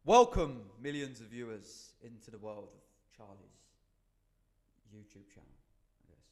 Welcome, millions of viewers, into the world of Charlie's YouTube channel, I guess.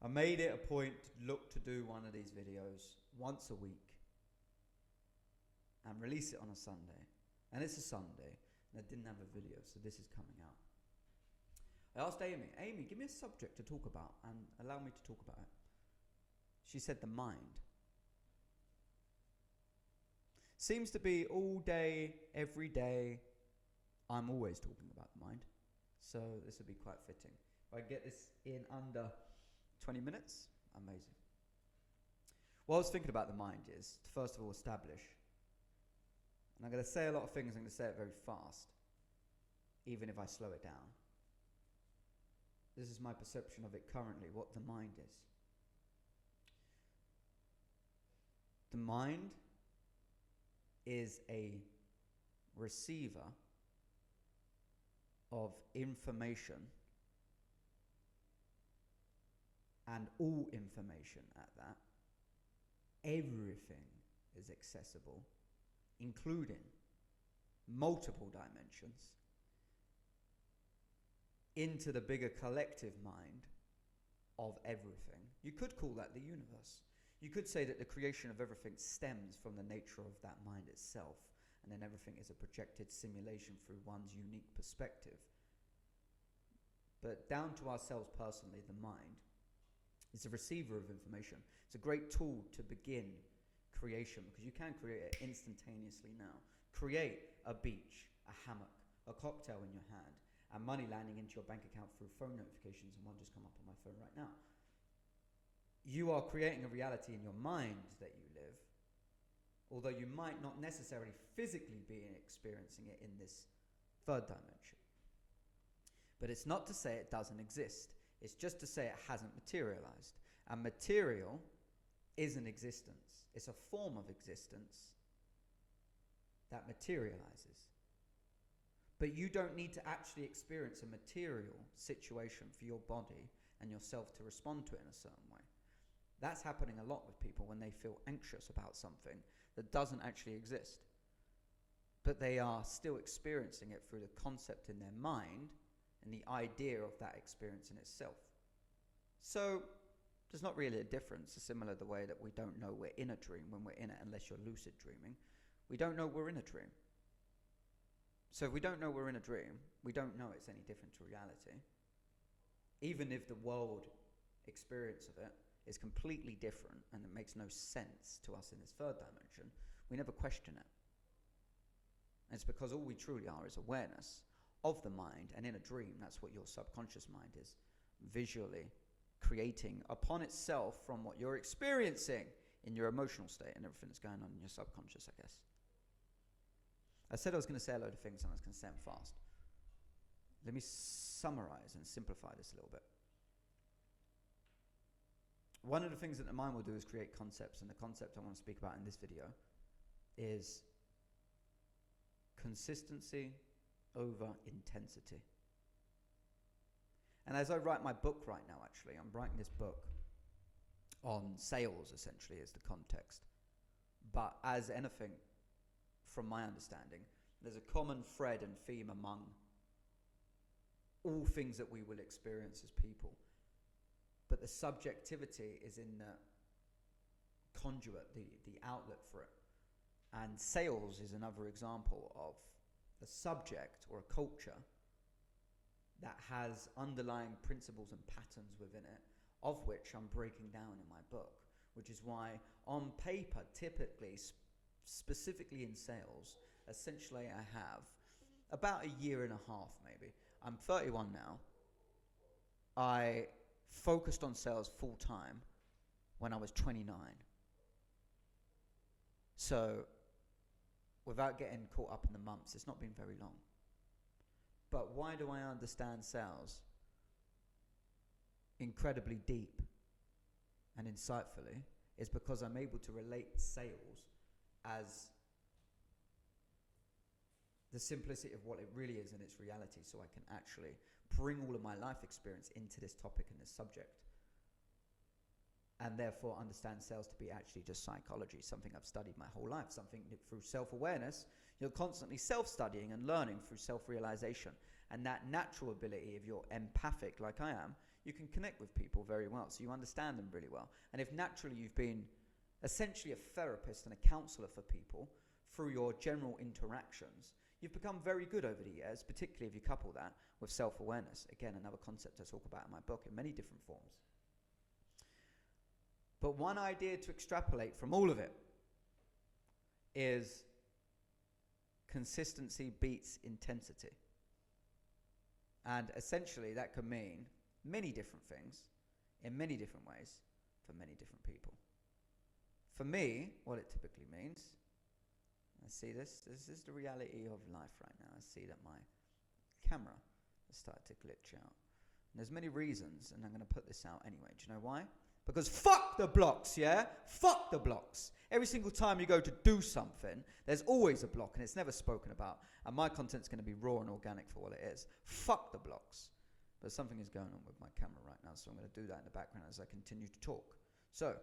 I made it a point to look to do one of these videos once a week and release it on a Sunday. And it's a Sunday, and I didn't have a video, so this is coming out. I asked Amy, give me a subject to talk about and allow me to talk about it. She said the mind. Seems to be all day, every day, I'm always talking about the mind. So this would be quite fitting. If I get this in under 20 minutes, amazing. What I was thinking about the mind is, to first of all establish, and I'm going to say a lot of things, I'm going to say it very fast, even if I slow it down. This is my perception of it currently, what the mind is. The mind is a receiver of information, and all information at that. Everything is accessible, including multiple dimensions, into the bigger collective mind of everything. You could call that the universe. You could say that the creation of everything stems from the nature of that mind itself, and then everything is a projected simulation through one's unique perspective. But down to ourselves personally, the mind is a receiver of information. It's a great tool to begin creation, because you can create it instantaneously now. Create a beach, a hammock, a cocktail in your hand, and money landing into your bank account through phone notifications, and one just come up on my phone right now. You are creating a reality in your mind that you live, although you might not necessarily physically be experiencing it in this third dimension. But it's not to say it doesn't exist. It's just to say it hasn't materialized. And material is an existence. It's a form of existence that materializes. But you don't need to actually experience a material situation for your body and yourself to respond to it in a certain way. That's happening a lot with people when they feel anxious about something that doesn't actually exist. But they are still experiencing it through the concept in their mind and the idea of that experience in itself. So there's not really a difference. It's similar the way that we don't know we're in a dream when we're in it, unless you're lucid dreaming. We don't know we're in a dream. So if we don't know we're in a dream, we don't know it's any different to reality. Even if the world experience of it is completely different and it makes no sense to us in this third dimension, we never question it. And it's because all we truly are is awareness of the mind, and in a dream, that's what your subconscious mind is, visually creating upon itself from what you're experiencing in your emotional state and everything that's going on in your subconscious, I guess. I said I was going to say a load of things and I was going to say them fast. Let me summarize and simplify this a little bit. One of the things that the mind will do is create concepts, and the concept I want to speak about in this video is consistency over intensity. And as I write my book right now, actually, I'm writing this book on sales, essentially, as the context. But as anything, from my understanding, there's a common thread and theme among all things that we will experience as people. But the subjectivity is in the conduit, the outlet for it. And sales is another example of a subject or a culture that has underlying principles and patterns within it, of which I'm breaking down in my book, which is why on paper, typically, specifically in sales, essentially I have about a year and a half maybe. I'm 31 now. I focused on sales full time when I was 29. So without getting caught up in the months, it's not been very long. But why do I understand sales incredibly deep and insightfully? Is because I'm able to relate sales as the simplicity of what it really is in its reality, so I can actually bring all of my life experience into this topic and this subject. and therefore understand sales to be actually just psychology, something I've studied my whole life, something through self-awareness. You're constantly self-studying and learning through self-realization. And that natural ability, if you're empathic like I am, you can connect with people very well, so you understand them really well. And if naturally you've been essentially a therapist and a counselor for people through your general interactions, you've become very good over the years, particularly if you couple that with self-awareness. Again, another concept I talk about in my book in many different forms. But one idea to extrapolate from all of it is consistency beats intensity. And essentially that could mean many different things in many different ways for many different people. For me, what it typically means, I see this is the reality of life right now. I see that my camera has started to glitch out. And there's many reasons, and I'm going to put this out anyway. Do you know why? Because fuck the blocks, yeah? Fuck the blocks. Every single time you go to do something, there's always a block, and it's never spoken about. And my content's going to be raw and organic for what it is. Fuck the blocks. But something is going on with my camera right now, so I'm going to do that in the background as I continue to talk. So,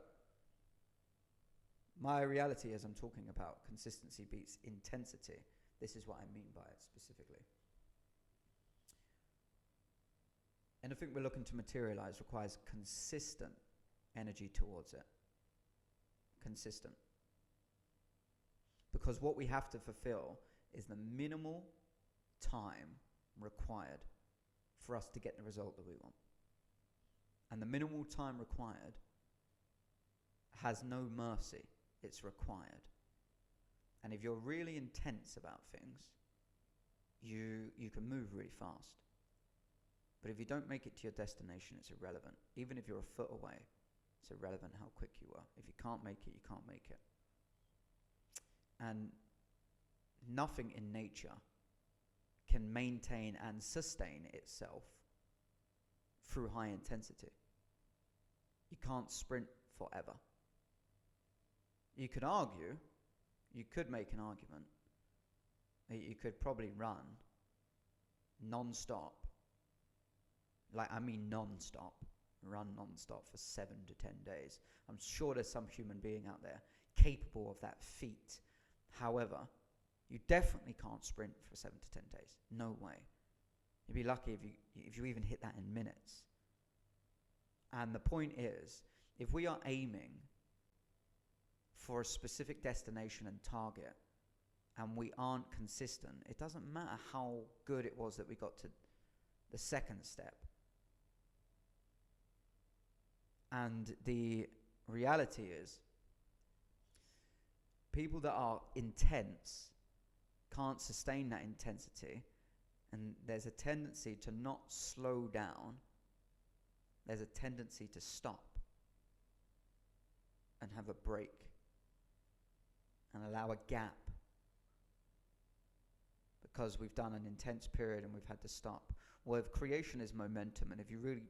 my reality as I'm talking about consistency beats intensity. This is what I mean by it specifically. Anything we're looking to materialize requires consistent energy towards it. Consistent. Because what we have to fulfill is the minimal time required for us to get the result that we want. And the minimal time required has no mercy. It's required. And if you're really intense about things, you can move really fast. But if you don't make it to your destination, it's irrelevant. Even if you're a foot away, it's irrelevant how quick you are. If you can't make it, you can't make it. And nothing in nature can maintain and sustain itself through high intensity. You can't sprint forever. You could argue, you could make an argument, that you could probably run non-stop, run non-stop for 7 to 10 days. I'm sure there's some human being out there capable of that feat. However, you definitely can't sprint for 7 to 10 days. No way. You'd be lucky if you even hit that in minutes. And the point is, if we are aiming for a specific destination and target, and we aren't consistent, it doesn't matter how good it was that we got to the second step. And the reality is, people that are intense can't sustain that intensity, and there's a tendency to not slow down. There's a tendency to stop and have a break and allow a gap because we've done an intense period and we've had to stop. Well, if creation is momentum, and if you really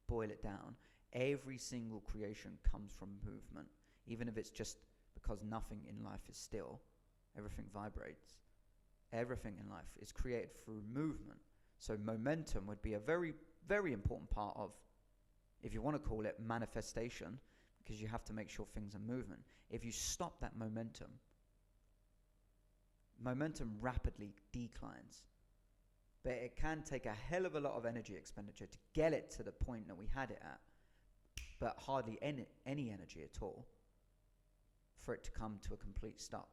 boil it down, every single creation comes from movement, even if it's just because nothing in life is still. Everything vibrates. Everything in life is created through movement. So momentum would be a very, very important part of, if you want to call it, manifestation, because you have to make sure things are moving. If you stop that momentum rapidly declines. But it can take a hell of a lot of energy expenditure to get it to the point that we had it at, but hardly any energy at all for it to come to a complete stop.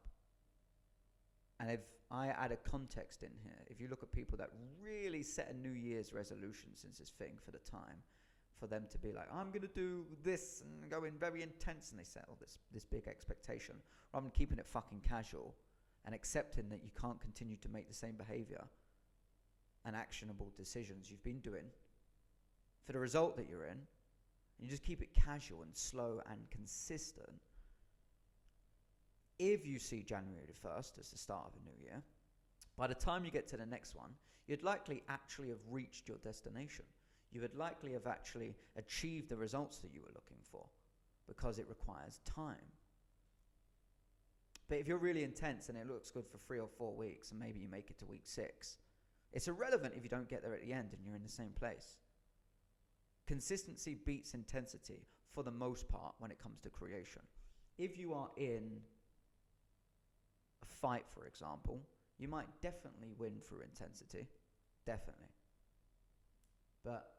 And if I add a context in here, if you look at people that really set a New Year's resolution since this thing for the time, for them to be like, I'm going to do this and go in very intense, and they set all this big expectation, rather than keeping it fucking casual and accepting that you can't continue to make the same behavior and actionable decisions you've been doing for the result that you're in, and you just keep it casual and slow and consistent. If you see January the 1st as the start of a new year, by the time you get to the next one, you'd likely actually have reached your destination. You would likely have actually achieved the results that you were looking for, because it requires time. But if you're really intense and it looks good for 3 or 4 weeks, and maybe you make it to week 6, it's irrelevant if you don't get there at the end and you're in the same place. Consistency beats intensity for the most part when it comes to creation. If you are in a fight, for example, you might definitely win through intensity. Definitely. But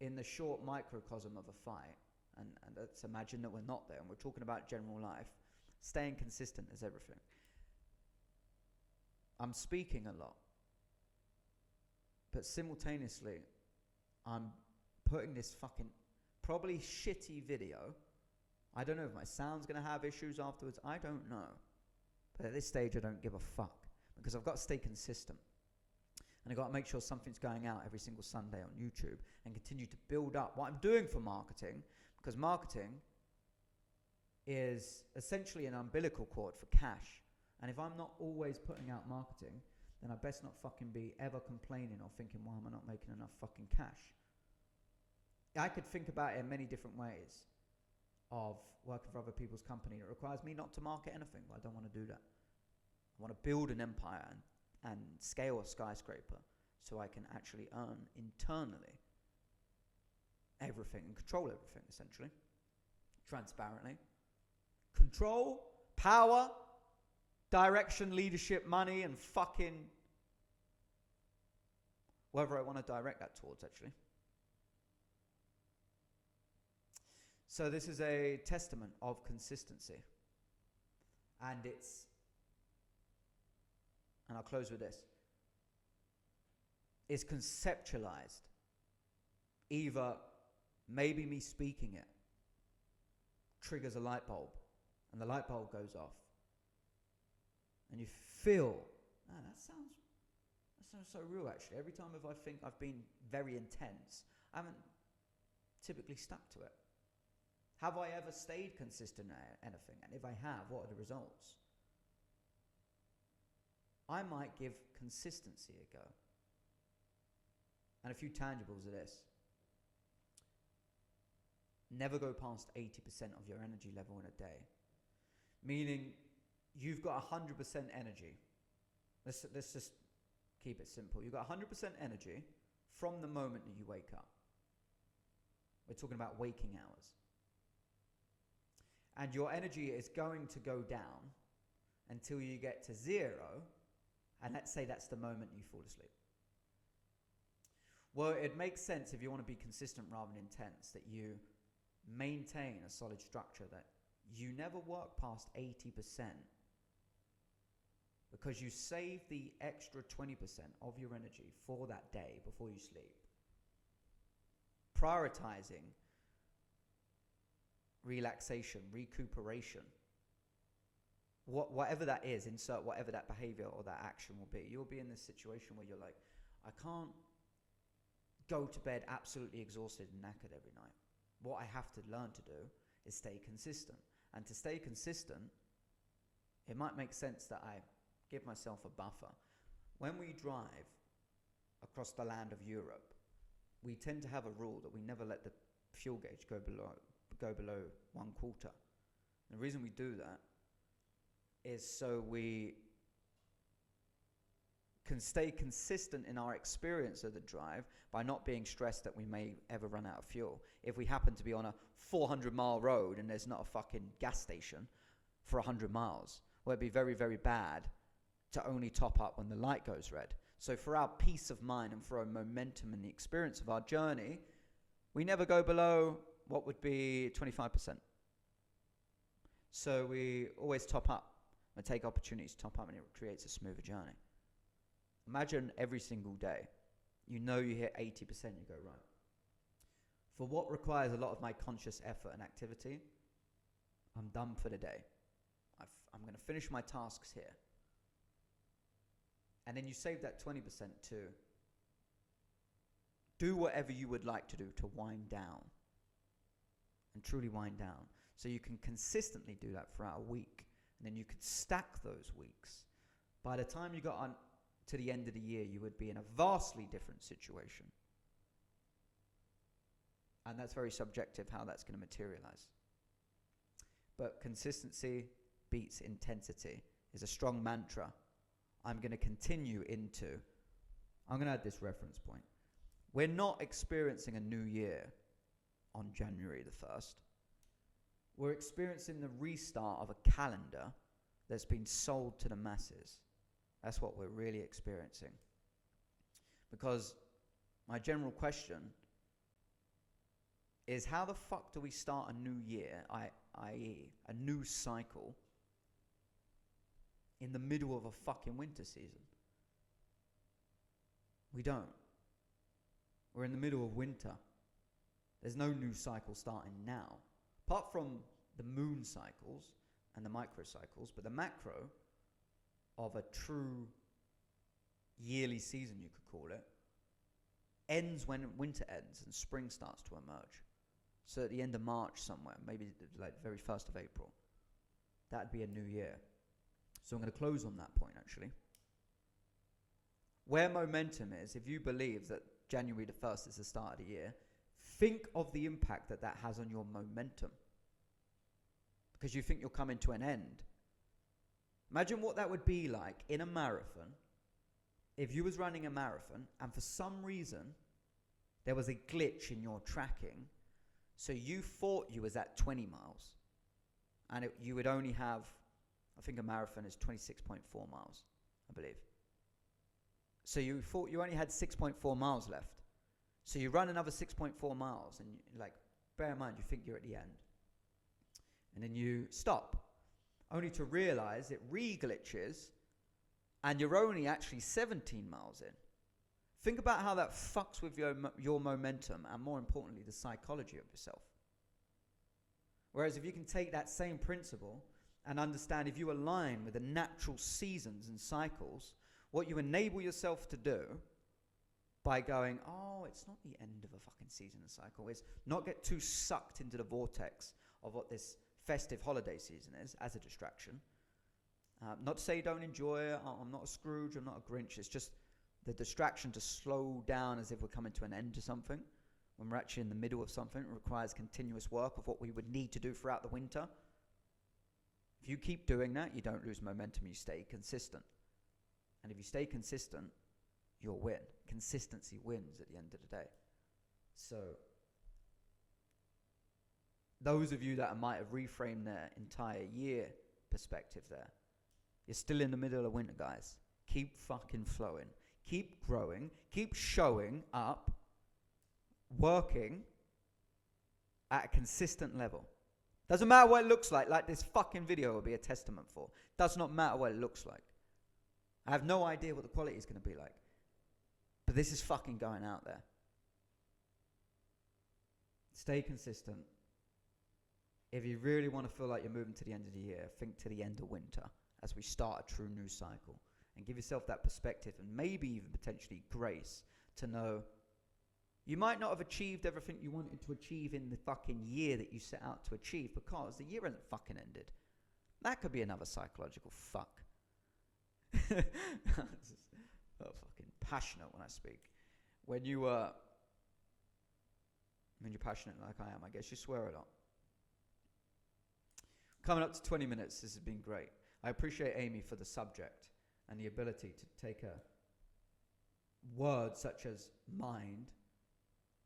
in the short microcosm of a fight, and let's imagine that we're not there and we're talking about general life, staying consistent is everything. I'm speaking a lot, but simultaneously I'm putting this fucking probably shitty video. I don't know if my sound's going to have issues afterwards. I don't know. But at this stage I don't give a fuck, because I've got to stay consistent. And I've got to make sure something's going out every single Sunday on YouTube and continue to build up what I'm doing for marketing, because marketing is essentially an umbilical cord for cash. And if I'm not always putting out marketing, then I best not fucking be ever complaining or thinking, why am I not making enough fucking cash? I could think about it in many different ways of working for other people's company. It requires me not to market anything, but I don't want to do that. I want to build an empire and scale a skyscraper so I can actually earn internally everything and control everything, essentially, transparently. Control, power, direction, leadership, money, and fucking wherever I want to direct that towards, actually. So this is a testament of consistency. And I'll close with this, is conceptualized. Either maybe me speaking it triggers a light bulb, and the light bulb goes off, and you feel, that sounds so real, actually. Every time if I think I've been very intense, I haven't typically stuck to it. Have I ever stayed consistent at anything? And if I have, what are the results? I might give consistency a go. And a few tangibles of this. Never go past 80% of your energy level in a day. Meaning, you've got 100% energy. Let's just keep it simple. You've got 100% energy from the moment that you wake up. We're talking about waking hours. And your energy is going to go down until you get to 0, and let's say that's the moment you fall asleep. Well, it makes sense, if you want to be consistent rather than intense, that you maintain a solid structure, that you never work past 80%, because you save the extra 20% of your energy for that day before you sleep. Prioritizing relaxation, recuperation, whatever that is, insert whatever that behavior or that action will be. You'll be in this situation where you're like, I can't go to bed absolutely exhausted and knackered every night. What I have to learn to do is stay consistent. And to stay consistent, it might make sense that I give myself a buffer. When we drive across the land of Europe, we tend to have a rule that we never let the fuel gauge go below 1/4. The reason we do that is so we can stay consistent in our experience of the drive by not being stressed that we may ever run out of fuel. If we happen to be on a 400-mile road and there's not a fucking gas station for 100 miles, well, it'd be very, very bad to only top up when the light goes red. So for our peace of mind and for our momentum and the experience of our journey, we never go below what would be 25%. So we always top up and take opportunities to top up, and it creates a smoother journey. Imagine every single day, you hit 80%, you go, right. For what requires a lot of my conscious effort and activity, I'm done for the day. I'm going to finish my tasks here. And then you save that 20% to do whatever you would like to do to wind down. And truly wind down. So you can consistently do that throughout a week. And then you could stack those weeks. By the time you got on to the end of the year, you would be in a vastly different situation. And that's very subjective how that's going to materialize. But consistency beats intensity is a strong mantra. I'm going to continue into, I'm going to add this reference point. We're not experiencing a new year on January the 1st. We're experiencing the restart of a calendar that's been sold to the masses. That's what we're really experiencing. Because my general question is, how the fuck do we start a new year, i.e. a new cycle, in the middle of a fucking winter season? We don't. We're in the middle of winter. There's no new cycle starting now. Apart from the moon cycles and the microcycles, but the macro of a true yearly season, you could call it, ends when winter ends and spring starts to emerge. So at the end of March somewhere, maybe like the very 1st of April, that'd be a new year. So I'm going to close on that point, actually. Where momentum is, if you believe that January the 1st is the start of the year, think of the impact that that has on your momentum. Because you think you're coming to an end. Imagine what that would be like in a marathon, if you was running a marathon and for some reason there was a glitch in your tracking, so you thought you was at 20 miles and you would only have, I think a marathon is 26.4 miles, I believe. So you thought you only had 6.4 miles left. So you run another 6.4 miles and like, bear in mind, you think you're at the end. And then you stop, only to realize it re-glitches and you're only actually 17 miles in. Think about how that fucks with your momentum and, more importantly, the psychology of yourself. Whereas if you can take that same principle and understand, if you align with the natural seasons and cycles, what you enable yourself to do by going, oh, it's not the end of a fucking season and cycle. It's not get too sucked into the vortex of what this festive holiday season is as a distraction. Not to say you don't enjoy it. I'm not a Scrooge. I'm not a Grinch. It's just the distraction to slow down as if we're coming to an end to something when we're actually in the middle of something. It requires continuous work of what we would need to do throughout the winter. If you keep doing that, you don't lose momentum. You stay consistent. And if you stay consistent, you'll win. Consistency wins at the end of the day. So those of you that might have reframed their entire year perspective there, you're still in the middle of winter, guys. Keep fucking flowing. Keep growing. Keep showing up, working at a consistent level. Doesn't matter what it looks like this fucking video will be a testament for. Does not matter what it looks like. I have no idea what the quality is going to be like. But this is fucking going out there. Stay consistent. If you really want to feel like you're moving to the end of the year, think to the end of winter as we start a true new cycle. And give yourself that perspective and maybe even potentially grace to know you might not have achieved everything you wanted to achieve in the fucking year that you set out to achieve, because the year hasn't fucking ended. That could be another psychological fuck. I'm fucking passionate when I speak. When you're passionate like I am, I guess you swear a lot. Coming up to 20 minutes, this has been great. I appreciate Amy for the subject and the ability to take a word such as mind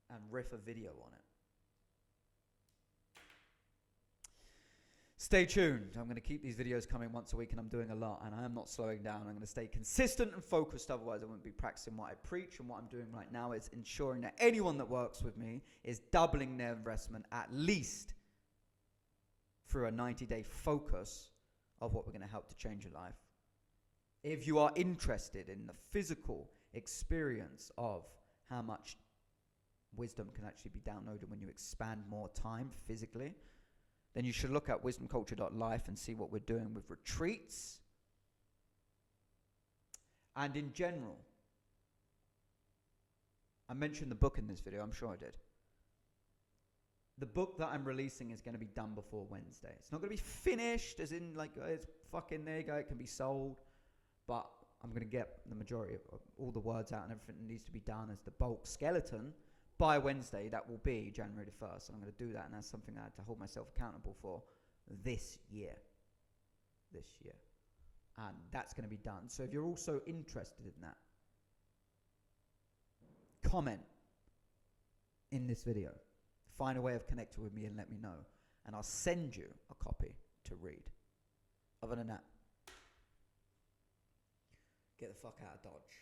and riff a video on it. Stay tuned. I'm going to keep these videos coming once a week, and I'm doing a lot, and I am not slowing down. I'm going to stay consistent and focused, otherwise I won't be practicing what I preach. And what I'm doing right now is ensuring that anyone that works with me is doubling their investment at least through a 90-day focus of what we're going to help to change your life. If you are interested in the physical experience of how much wisdom can actually be downloaded when you expand more time physically, then you should look at wisdomculture.life and see what we're doing with retreats. And in general, I mentioned the book in this video, I'm sure I did. The book that I'm releasing is going to be done before Wednesday. It's not going to be finished, as in like, it's fucking, there you go, it can be sold. But I'm going to get the majority of all the words out and everything that needs to be done as the bulk skeleton by Wednesday. That will be January the 1st. And I'm going to do that, and that's something I had to hold myself accountable for this year. And that's going to be done. So if you're also interested in that, comment in this video. Find a way of connecting with me and let me know. and I'll send you a copy to read. Other than that, get the fuck out of Dodge.